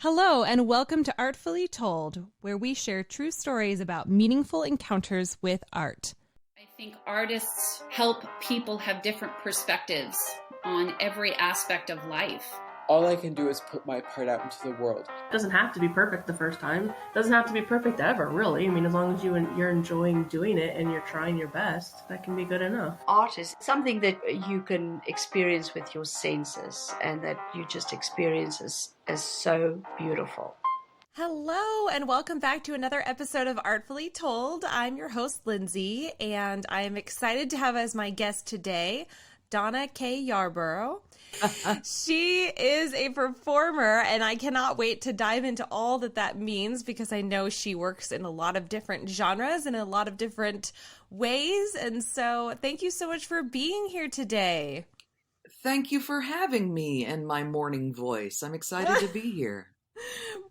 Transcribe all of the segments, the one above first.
Hello, and welcome to Artfully Told, where we share true stories about meaningful encounters with art. I think artists help people have different perspectives on every aspect of life. All I can do is put my part out into the world. It doesn't have to be perfect the first time. It doesn't have to be perfect ever, really. I mean, as long as you're enjoying doing it and you're trying your best, that can be good enough. Art is something that you can experience with your senses and that you just experience as so beautiful. Hello, and welcome back to another episode of Artfully Told. I'm your host, Lindsey, and I'm excited to have as my guest today, Donna Kay Yarborough. She is a performer, and I cannot wait to dive into all that means because I know she works in a lot of different genres and a lot of different ways. And so thank you so much for being here today. Thank you for having me and my morning voice. I'm excited to be here.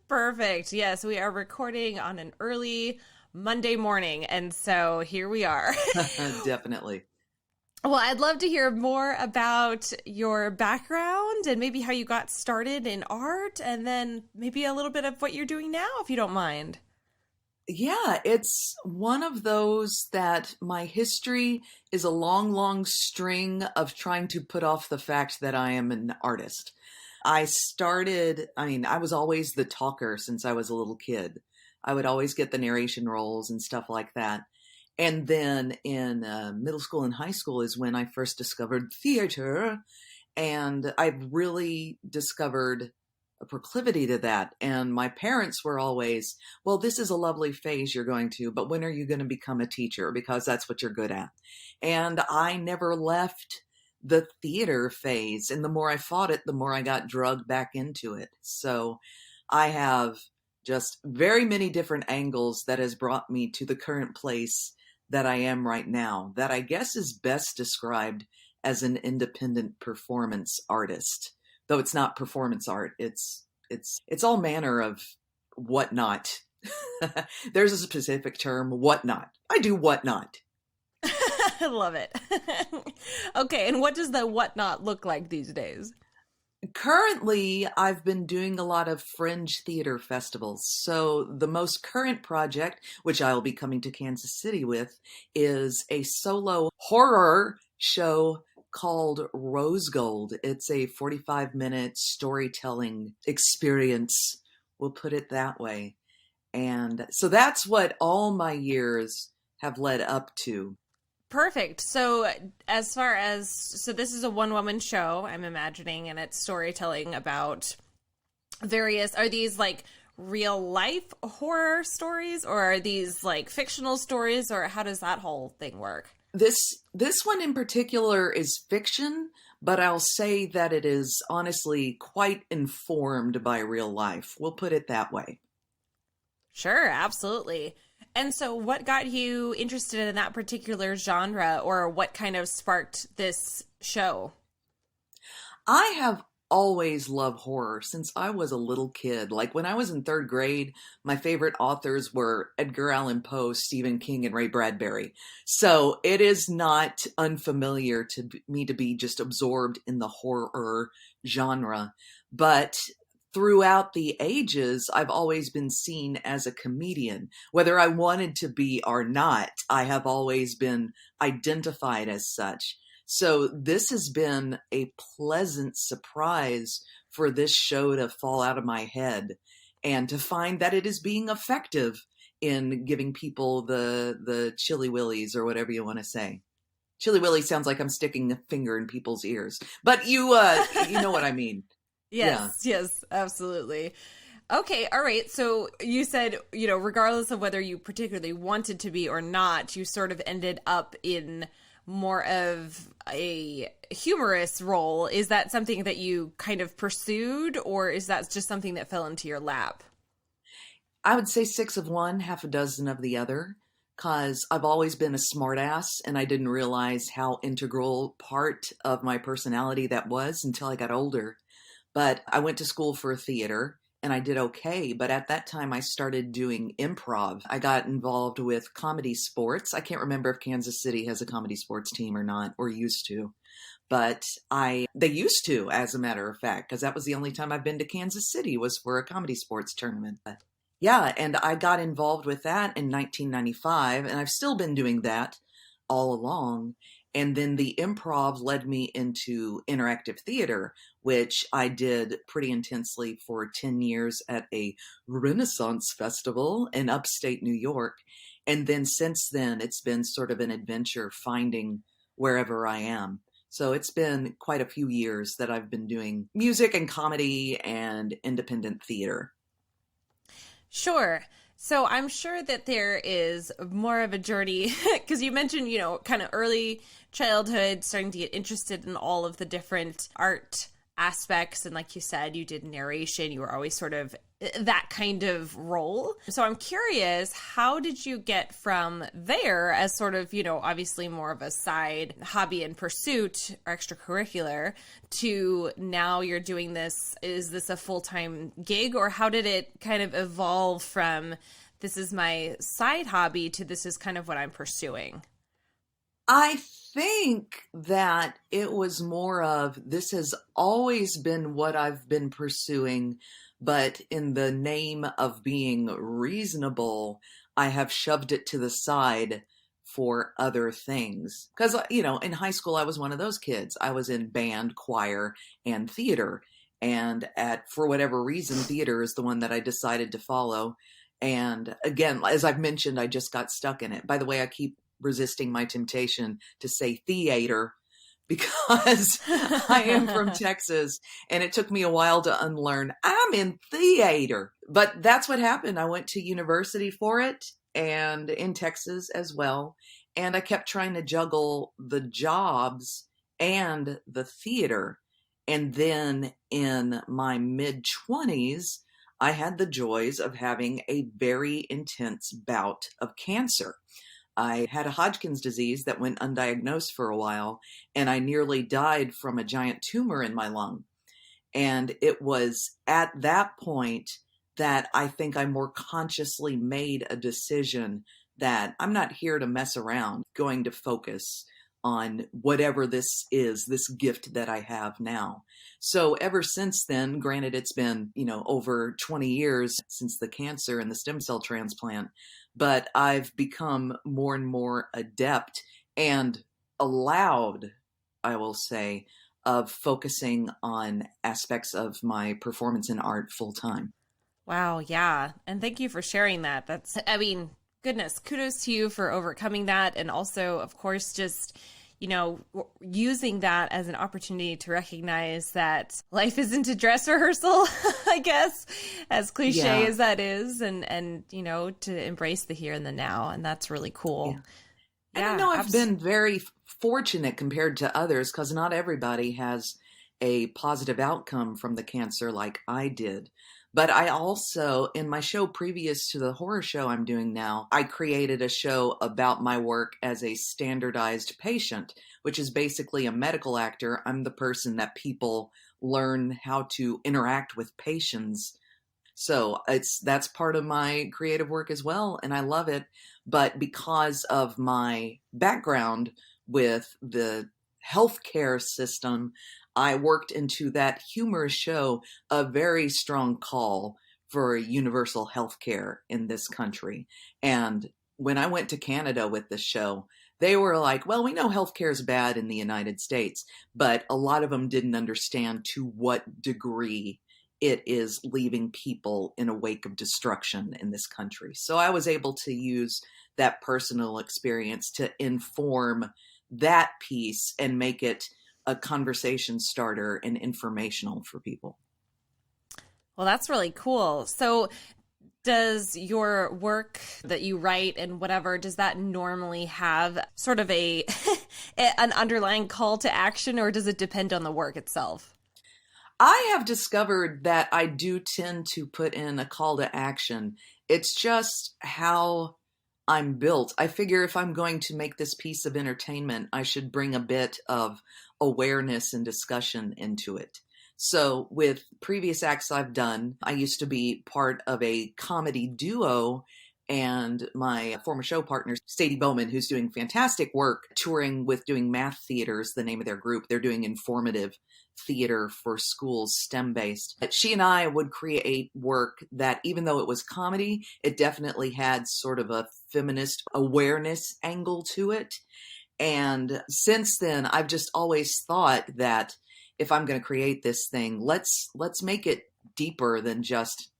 Perfect. Yes, we are recording on an early Monday morning, and so here we are. Definitely. Well, I'd love to hear more about your background and maybe how you got started in art, and then maybe a little bit of what you're doing now, if you don't mind. Yeah, it's one of those that my history is a long, long string of trying to put off the fact that I am an artist. I was always the talker since I was a little kid. I would always get the narration roles and stuff like that. And then in middle school and high school is when I first discovered theater, and I've really discovered a proclivity to that. And my parents were always, well, this is a lovely phase you're going to, but when are you going to become a teacher? Because that's what you're good at. And I never left the theater phase. And the more I fought it, the more I got drugged back into it. So I have just very many different angles that has brought me to the current place that I am right now, that I guess is best described as an independent performance artist. Though it's not performance art, it's all manner of whatnot. There's a specific term, whatnot. I do whatnot. I love it. Okay, and what does the whatnot look like these days? Currently, I've been doing a lot of Fringe Theater Festivals. So the most current project, which I'll be coming to Kansas City with, is a solo horror show called Rosegold. It's a 45-minute storytelling experience, we'll put it that way. And so that's what all my years have led up to. Perfect. So this is a one-woman show, I'm imagining, and it's storytelling about are these like real life horror stories, or are these like fictional stories, or how does that whole thing work? This one in particular is fiction, but I'll say that it is honestly quite informed by real life. We'll put it that way. Sure, absolutely. And so what got you interested in that particular genre, or what kind of sparked this show? I have always loved horror since I was a little kid. Like when I was in third grade, my favorite authors were Edgar Allan Poe, King and Ray Bradbury. So it is not unfamiliar to me to be just absorbed in the horror genre. But throughout the ages, I've always been seen as a comedian. Whether I wanted to be or not, I have always been identified as such. So this has been a pleasant surprise for this show to fall out of my head and to find that it is being effective in giving people the chilly willies, or whatever you want to say. Chilly willy sounds like I'm sticking a finger in people's ears, but you know what I mean. Yes, yeah. Yes, absolutely. Okay, all right. So you said, regardless of whether you particularly wanted to be or not, you sort of ended up in more of a humorous role. Is that something that you kind of pursued, or is that just something that fell into your lap? I would say 6 of one, half a dozen of the other, because I've always been a smartass, and I didn't realize how integral part of my personality that was until I got older. But I went to school for theater, and I did okay. But at that time, I started doing improv. I got involved with comedy sports. I can't remember if Kansas City has a comedy sports team or not, or used to. but they used to, as a matter of fact, because that was the only time I've been to Kansas City was for a comedy sports tournament. But yeah, and I got involved with that in 1995, and I've still been doing that all along. And then the improv led me into interactive theater, which I did pretty intensely for 10 years at a Renaissance festival in upstate New York. And then since then, it's been sort of an adventure finding wherever I am. So it's been quite a few years that I've been doing music and comedy and independent theater. Sure. So I'm sure that there is more of a journey because you mentioned, kind of early childhood, starting to get interested in all of the different art aspects. And like you said, you did narration. You were always sort of that kind of role. So I'm curious, how did you get from there as sort of, obviously more of a side hobby and pursuit or extracurricular to now you're doing this? Is this a full-time gig, or how did it kind of evolve from this is my side hobby to this is kind of what I'm pursuing? I think that it was more of this has always been what I've been pursuing, but in the name of being reasonable, I have shoved it to the side for other things. Because, in high school, I was one of those kids. I was in band, choir, and theater. And for whatever reason, theater is the one that I decided to follow. And again, as I've mentioned, I just got stuck in it. By the way, I keep resisting my temptation to say theater because I am from Texas and it took me a while to unlearn I'm in theater. But that's what happened. I went to university for it and in Texas as well. And I kept trying to juggle the jobs and the theater. And then in my mid-20s, I had the joys of having a very intense bout of cancer. I had a Hodgkin's disease that went undiagnosed for a while, and I nearly died from a giant tumor in my lung. And it was at that point that I think I more consciously made a decision that I'm not here to mess around, going to focus on whatever this is, this gift that I have now. So ever since then, granted, it's been, over 20 years since the cancer and the stem cell transplant, but I've become more and more adept and allowed, I will say, of focusing on aspects of my performance in art full time. Wow. Yeah. And thank you for sharing that. Goodness, kudos to you for overcoming that. And also, of course, just, using that as an opportunity to recognize that life isn't a dress rehearsal, I guess, as cliche as that is, and to embrace the here and the now. And that's really cool. Yeah. And I know I've been very fortunate compared to others because not everybody has a positive outcome from the cancer like I did. But I also, in my show previous to the horror show I'm doing now, I created a show about my work as a standardized patient, which is basically a medical actor. I'm the person that people learn how to interact with patients. So that's part of my creative work as well, and I love it. But because of my background with the healthcare system, I worked into that humorous show a very strong call for universal health care in this country. And when I went to Canada with this show, they were like, well, we know healthcare is bad in the United States, but a lot of them didn't understand to what degree it is leaving people in a wake of destruction in this country. So I was able to use that personal experience to inform that piece and make it a conversation starter and informational for people. Well, that's really cool. So does your work that you write and whatever, does that normally have sort of an underlying call to action, or does it depend on the work itself? I have discovered that I do tend to put in a call to action. It's just how I'm built. I figure if I'm going to make this piece of entertainment, I should bring a bit of awareness and discussion into it. So with previous acts I've done, I used to be part of a comedy duo and my former show partner, Sadie Bowman, who's doing fantastic work touring with doing math theaters, the name of their group. They're doing informative theater for schools, STEM-based. She and I would create work that, even though it was comedy, it definitely had sort of a feminist awareness angle to it. And since then, I've just always thought that if I'm going to create this thing, let's make it deeper than just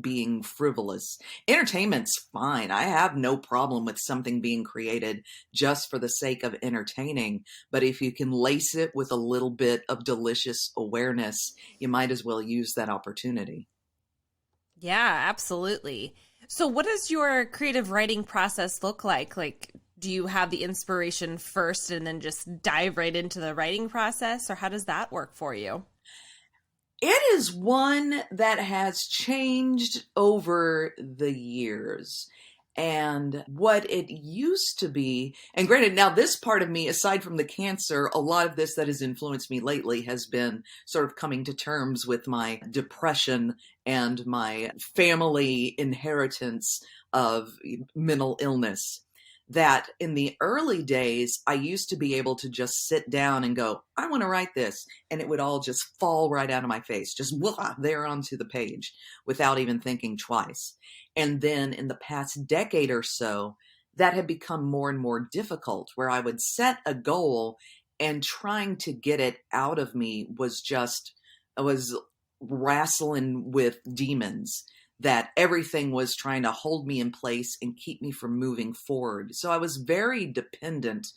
being frivolous. Entertainment's fine. I have no problem with something being created just for the sake of entertaining. But if you can lace it with a little bit of delicious awareness, you might as well use that opportunity. Yeah, absolutely. So what does your creative writing process look like? Like, do you have the inspiration first and then just dive right into the writing process, or how does that work for you? It is one that has changed over the years. And what it used to be, and granted, now this part of me, aside from the cancer, a lot of this that has influenced me lately has been sort of coming to terms with my depression and my family inheritance of mental illness. That in the early days, I used to be able to just sit down and go, I want to write this. And it would all just fall right out of my face, just there onto the page without even thinking twice. And then in the past decade or so, that had become more and more difficult, where I would set a goal and trying to get it out of me I was wrestling with demons. That everything was trying to hold me in place and keep me from moving forward. So I was very dependent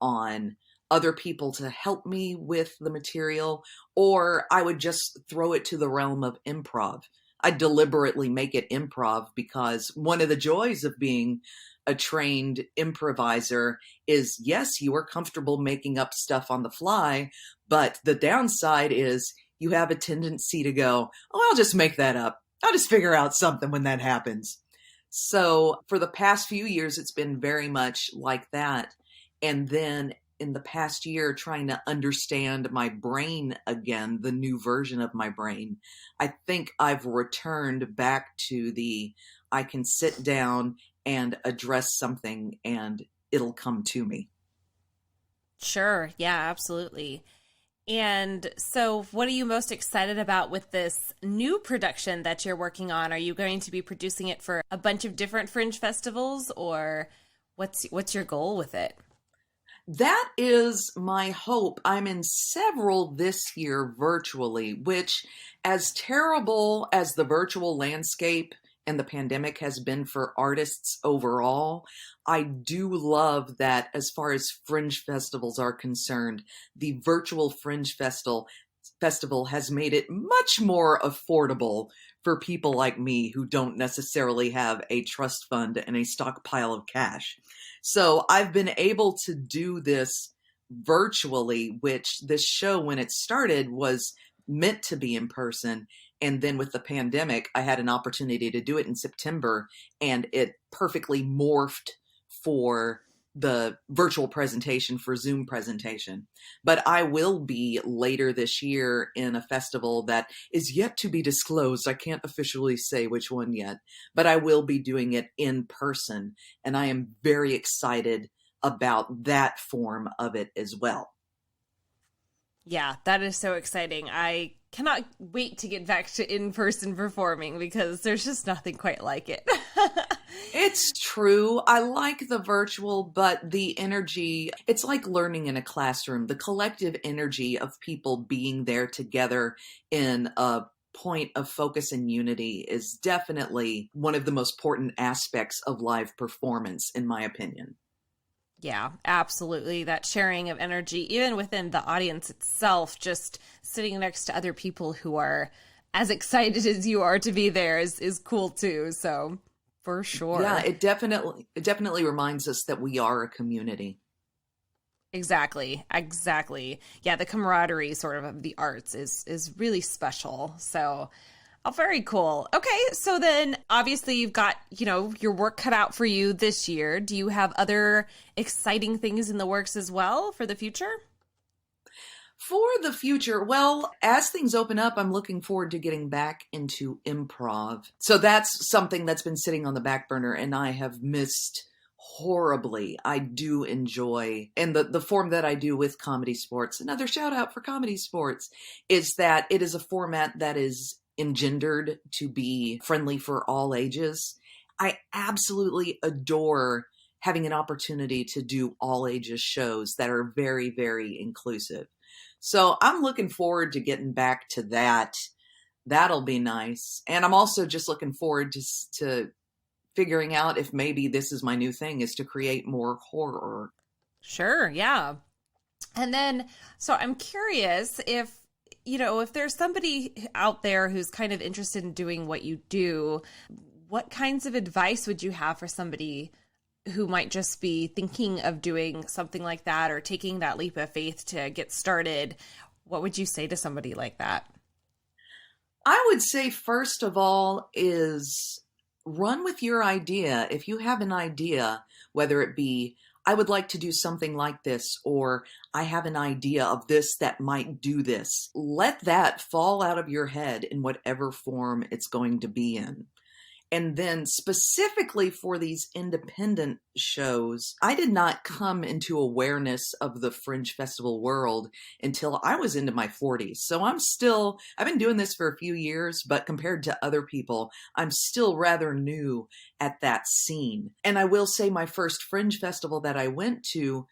on other people to help me with the material, or I would just throw it to the realm of improv. I deliberately make it improv because one of the joys of being a trained improviser is, yes, you are comfortable making up stuff on the fly, but the downside is you have a tendency to go, oh, I'll just make that up. I'll just figure out something when that happens. So for the past few years, it's been very much like that. And then in the past year, trying to understand my brain again, the new version of my brain, I think I've returned back to I can sit down and address something and it'll come to me. Sure. Yeah, absolutely. And so what are you most excited about with this new production that you're working on? Are you going to be producing it for a bunch of different Fringe festivals, or what's your goal with it? That is my hope. I'm in several this year virtually, which, as terrible as the virtual landscape and the pandemic has been for artists overall, I do love that as far as Fringe festivals are concerned, the virtual Fringe festival has made it much more affordable for people like me who don't necessarily have a trust fund and a stockpile of cash. So I've been able to do this virtually, which this show, when it started, was meant to be in person. And then with the pandemic, I had an opportunity to do it in September, and it perfectly morphed for the virtual presentation, for Zoom presentation. But I will be later this year in a festival that is yet to be disclosed. I can't officially say which one yet, but I will be doing it in person. And I am very excited about that form of it as well. Yeah, that is so exciting. I cannot wait to get back to in-person performing because there's just nothing quite like it. It's true. I like the virtual, but the energy, it's like learning in a classroom. The collective energy of people being there together in a point of focus and unity is definitely one of the most important aspects of live performance, in my opinion. Yeah, absolutely. That sharing of energy, even within the audience itself, just sitting next to other people who are as excited as you are to be there is cool too. So for sure. Yeah, it definitely reminds us that we are a community. Exactly. Yeah, the camaraderie sort of the arts is really special. So oh, very cool. Okay, so then obviously you've got, your work cut out for you this year. Do you have other exciting things in the works as well for the future? For the future, well, as things open up, I'm looking forward to getting back into improv. So that's something that's been sitting on the back burner and I have missed horribly. I do enjoy, and the form that I do with Comedy Sports, another shout out for Comedy Sports, is that it is a format that is engendered to be friendly for all ages. I absolutely adore having an opportunity to do all ages shows that are very, very inclusive. So I'm looking forward to getting back to that. That'll be nice. And I'm also just looking forward to figuring out if maybe this is my new thing, is to create more horror. Sure, yeah. And then, so I'm curious if, if there's somebody out there who's kind of interested in doing what you do, what kinds of advice would you have for somebody who might just be thinking of doing something like that or taking that leap of faith to get started? What would you say to somebody like that? I would say, first of all, is run with your idea. If you have an idea, whether it be, I would like to do something like this, or I have an idea of this that might do this, let that fall out of your head in whatever form it's going to be in. And then specifically for these independent shows, I did not come into awareness of the Fringe Festival world until I was into my 40s. So I've been doing this for a few years, but compared to other people, I'm still rather new at that scene. And I will say my first Fringe Festival that I went to,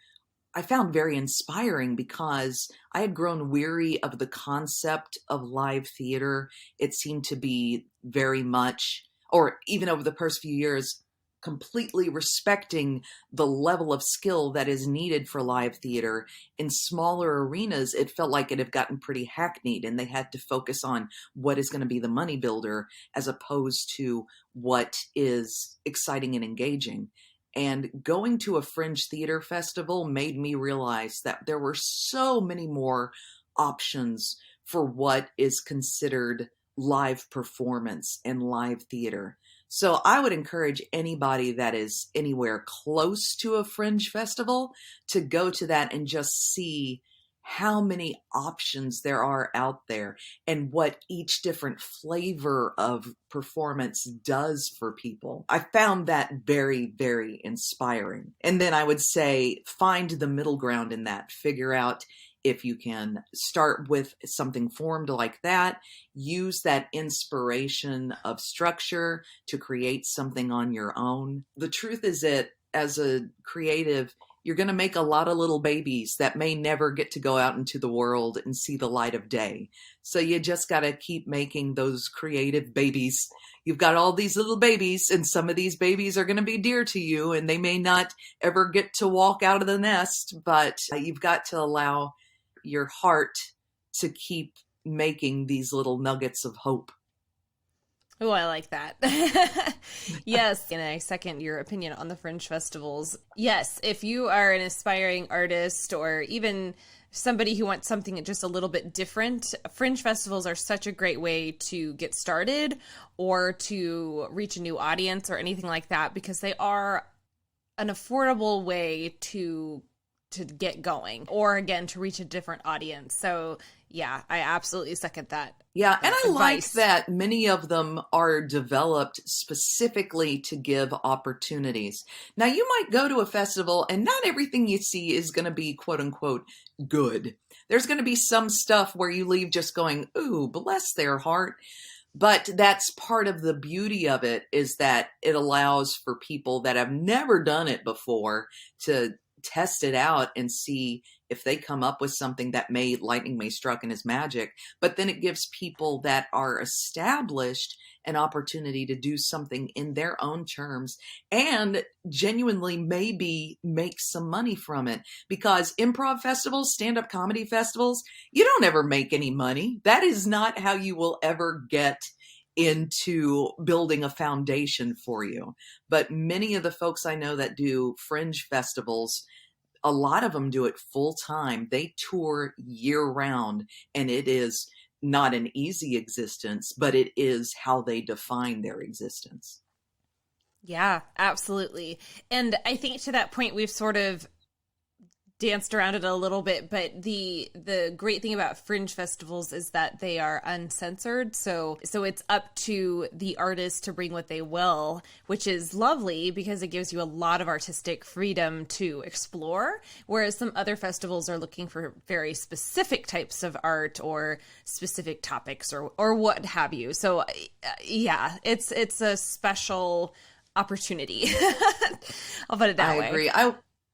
I found very inspiring because I had grown weary of the concept of live theater. It seemed to be very much, or even over the first few years, completely respecting the level of skill that is needed for live theater. In smaller arenas, it felt like it had gotten pretty hackneyed and they had to focus on what is going to be the money builder as opposed to what is exciting and engaging. And going to a Fringe Theater Festival made me realize that there were so many more options for what is considered live performance and live theater. So I would encourage anybody that is anywhere close to a Fringe Festival to go to that and just see how many options there are out there and what each different flavor of performance does for people. I found that very, very inspiring. And then I would say find the middle ground in that. Figure out if you can start with something formed like that, use that inspiration of structure to create something on your own. The truth is that as a creative, you're going to make a lot of little babies that may never get to go out into the world and see the light of day. So you just got to keep making those creative babies. You've got all these little babies, and some of these babies are going to be dear to you, and they may not ever get to walk out of the nest, but you've got to allow your heart to keep making these little nuggets of hope. Oh, I like that. Yes. And I second your opinion on the Fringe Festivals. Yes. If you are an aspiring artist or even somebody who wants something just a little bit different, Fringe Festivals are such a great way to get started or to reach a new audience or anything like that, because they are an affordable way to get going, or again, to reach a different audience. So yeah, I absolutely second that. Yeah, and I like advice. that many of them are developed specifically to give opportunities. Now, you might go to a festival and not everything you see is going to be quote unquote good. There's going to be some stuff where you leave just going, ooh, bless their heart. But that's part of the beauty of it, is that it allows for people that have never done it before to test it out and see if they come up with something that lightning may struck and is magic. But then it gives people that are established an opportunity to do something in their own terms and genuinely maybe make some money from it. Because improv festivals, stand-up comedy festivals, you don't ever make any money. That is not how you will ever get into building a foundation for you. But many of the folks I know that do Fringe festivals, a lot of them do it full time. They tour year round, and it is not an easy existence, but it is how they define their existence. Yeah, absolutely. And I think to that point, we've sort of danced around it a little bit, but the great thing about Fringe festivals is that they are uncensored. So it's up to the artist to bring what they will, which is lovely because it gives you a lot of artistic freedom to explore. Whereas some other festivals are looking for very specific types of art or specific topics or what have you. So yeah, it's a special opportunity. I'll put it that way. I agree.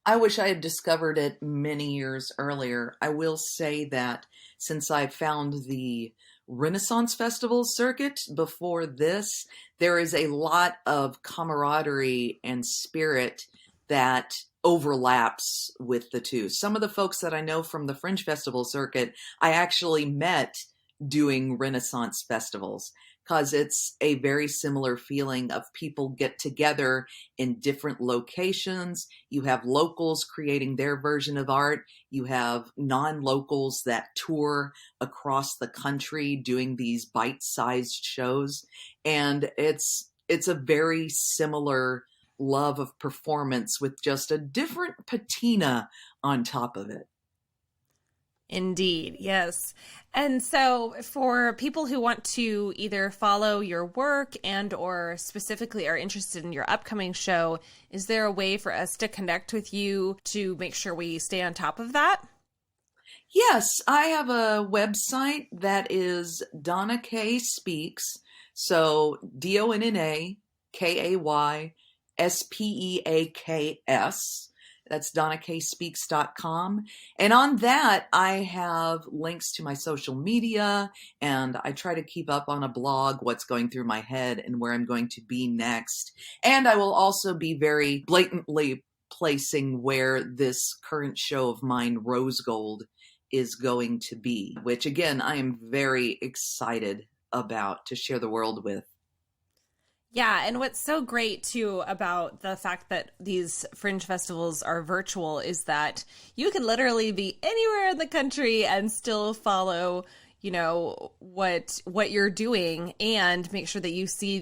I wish I had discovered it many years earlier. I will say that since I found the Renaissance Festival circuit before this, there is a lot of camaraderie and spirit that overlaps with the two. Some of the folks that I know from the Fringe Festival circuit, I actually met doing Renaissance festivals, because it's a very similar feeling of people get together in different locations. You have locals creating their version of art. You have non-locals that tour across the country doing these bite-sized shows. And it's a very similar love of performance with just a different patina on top of it. Indeed, yes. And so for people who want to either follow your work and or specifically are interested in your upcoming show, is there a way for us to connect with you to make sure we stay on top of that? Yes, I have a website that is Donna Kay Speaks. So DonnaKayspeaks. That's DonnaKayspeaks.com. And on that, I have links to my social media, and I try to keep up on a blog what's going through my head and where I'm going to be next. And I will also be very blatantly placing where this current show of mine, Rosegold, is going to be, which again, I am very excited about to share the world with. Yeah, and what's so great too about the fact that these Fringe festivals are virtual is that you can literally be anywhere in the country and still follow, you know, what you're doing and make sure that you see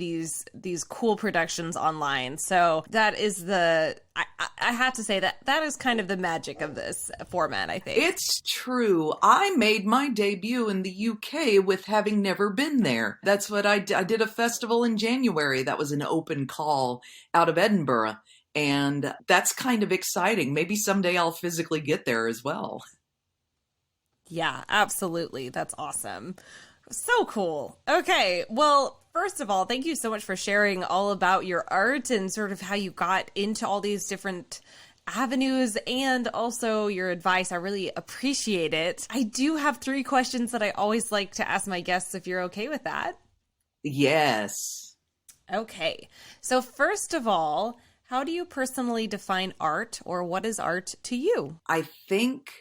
these cool productions online. So that is I have to say that is kind of the magic of this format, I think. It's true. I made my debut in the UK with having never been there. That's what I did a festival in January. That was an open call out of Edinburgh. And that's kind of exciting. Maybe someday I'll physically get there as well. Yeah, absolutely. That's awesome. So cool. Okay. Well, first of all, thank you so much for sharing all about your art and sort of how you got into all these different avenues and also your advice. I really appreciate it. I do have 3 questions that I always like to ask my guests if you're okay with that. Yes. Okay. So first of all, how do you personally define art, or what is art to you? I think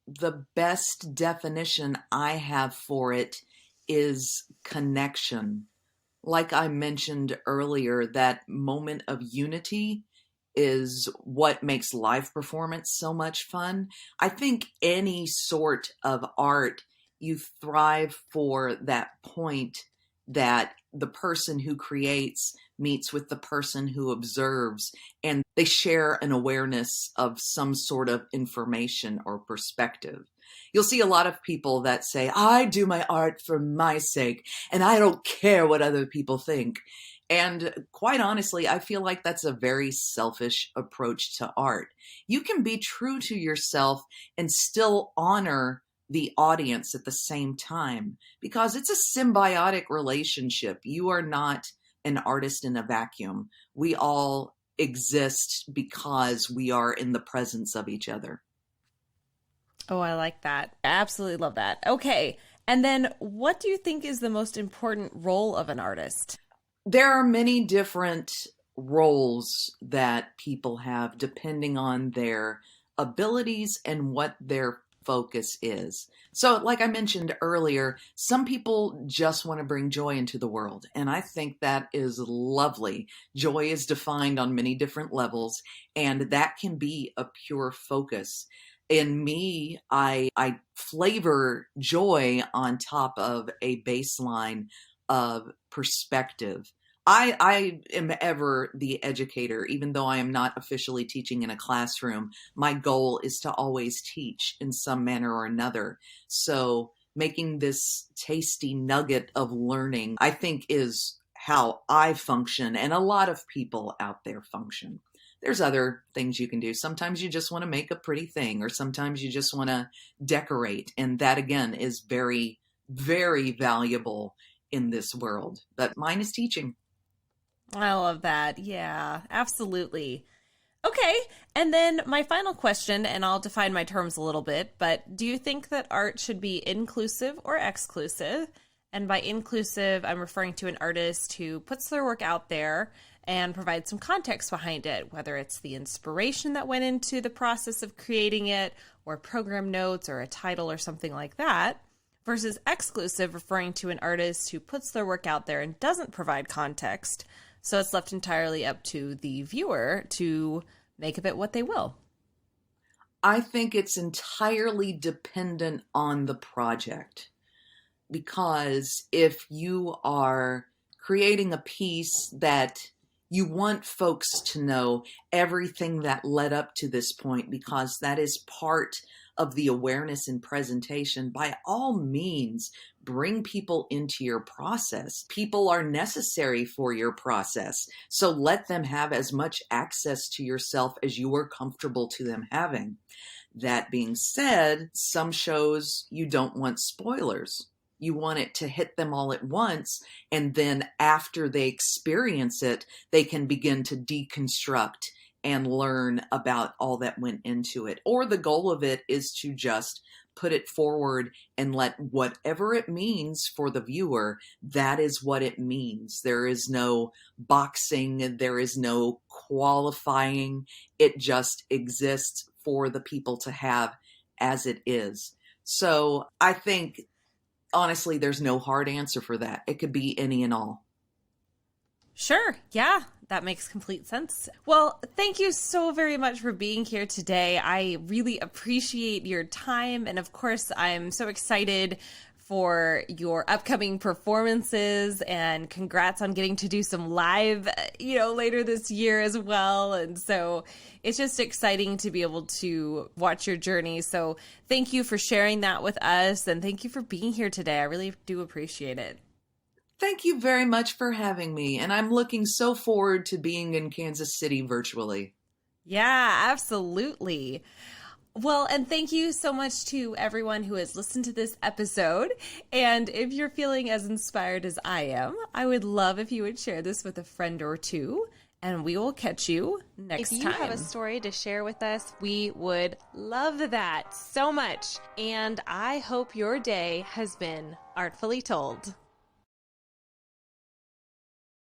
the best definition I have for it is connection. Like I mentioned earlier, that moment of unity is what makes live performance so much fun. I think any sort of art, you thrive for that point that the person who creates meets with the person who observes, and they share an awareness of some sort of information or perspective. You'll see a lot of people that say, I do my art for my sake, and I don't care what other people think. And quite honestly, I feel like that's a very selfish approach to art. You can be true to yourself and still honor the audience at the same time, because it's a symbiotic relationship. You are not an artist in a vacuum. We all exist because we are in the presence of each other. Oh, I like that. I absolutely love that. Okay. And then what do you think is the most important role of an artist? There are many different roles that people have depending on their abilities and what their focus is. So like I mentioned earlier, some people just want to bring joy into the world, and I think that is lovely. Joy is defined on many different levels, and that can be a pure focus. In me, I flavor joy on top of a baseline of perspective. I am ever the educator, even though I am not officially teaching in a classroom. My goal is to always teach in some manner or another. So making this tasty nugget of learning, I think, is how I function, and a lot of people out there function. There's other things you can do. Sometimes you just want to make a pretty thing, or sometimes you just want to decorate. And that, again, is very, very valuable in this world. But mine is teaching. I love that. Yeah, absolutely. Okay. And then my final question, and I'll define my terms a little bit, but do you think that art should be inclusive or exclusive? And by inclusive, I'm referring to an artist who puts their work out there and provides some context behind it, whether it's the inspiration that went into the process of creating it, or program notes, or a title, or something like that, versus exclusive, referring to an artist who puts their work out there and doesn't provide context. So it's left entirely up to the viewer to make of it what they will. I think it's entirely dependent on the project. Because if you are creating a piece that you want folks to know everything that led up to this point, because that is part of the awareness and presentation, by all means, bring people into your process. People are necessary for your process. So let them have as much access to yourself as you are comfortable to them having. That being said, some shows you don't want spoilers. You want it to hit them all at once, and then after they experience it, they can begin to deconstruct and learn about all that went into it. Or the goal of it is to just put it forward and let whatever it means for the viewer, that is what it means. There is no boxing, there is no qualifying. It just exists for the people to have as it is. So I think, honestly, there's no hard answer for that. It could be any and all. Sure. Yeah, that makes complete sense. Well, thank you so very much for being here today. I really appreciate your time. And of course, I'm so excited for your upcoming performances, and congrats on getting to do some live, later this year as well. And so it's just exciting to be able to watch your journey. So thank you for sharing that with us, and thank you for being here today. I really do appreciate it. Thank you very much for having me. And I'm looking so forward to being in Kansas City virtually. Yeah, absolutely. Well, and thank you so much to everyone who has listened to this episode. And if you're feeling as inspired as I am, I would love if you would share this with a friend or two, and we will catch you next time. If you have a story to share with us, we would love that so much. And I hope your day has been artfully told.